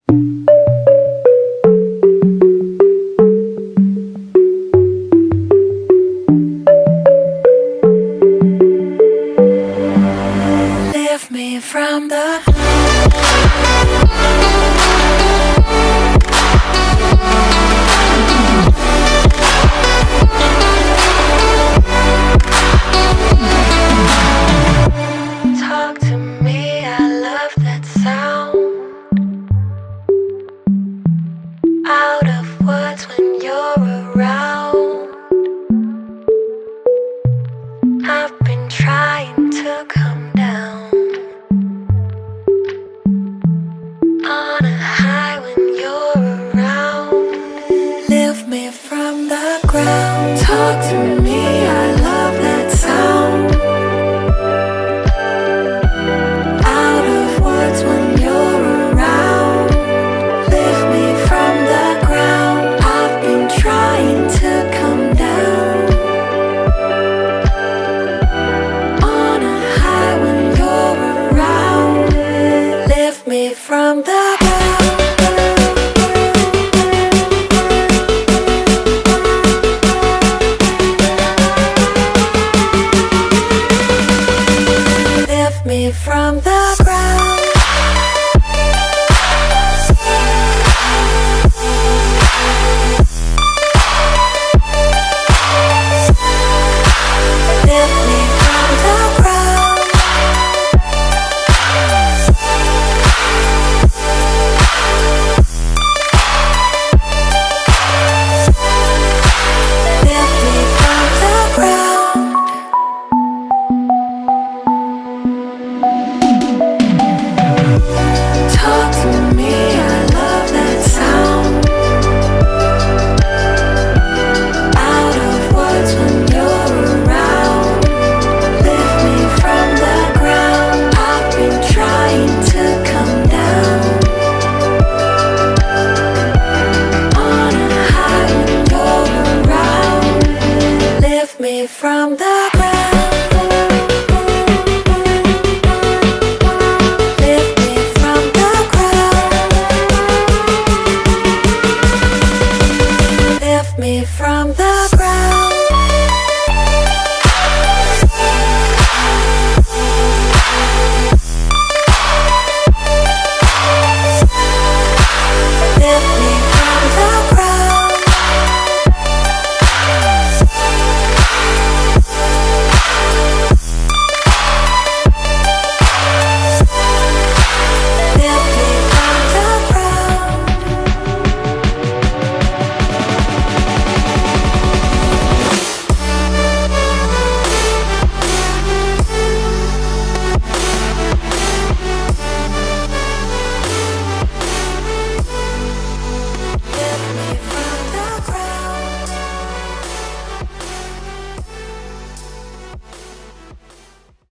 Lift me from the talk to me, I love that sound. Out of words when you're around. I've been trying to come down on a high when you're around. Lift me from the ground. Talk to me, I love that sound. Out of words when you're around. Lift me from the ground. I've been trying to come down on a high when you're around. Lift me from the ground.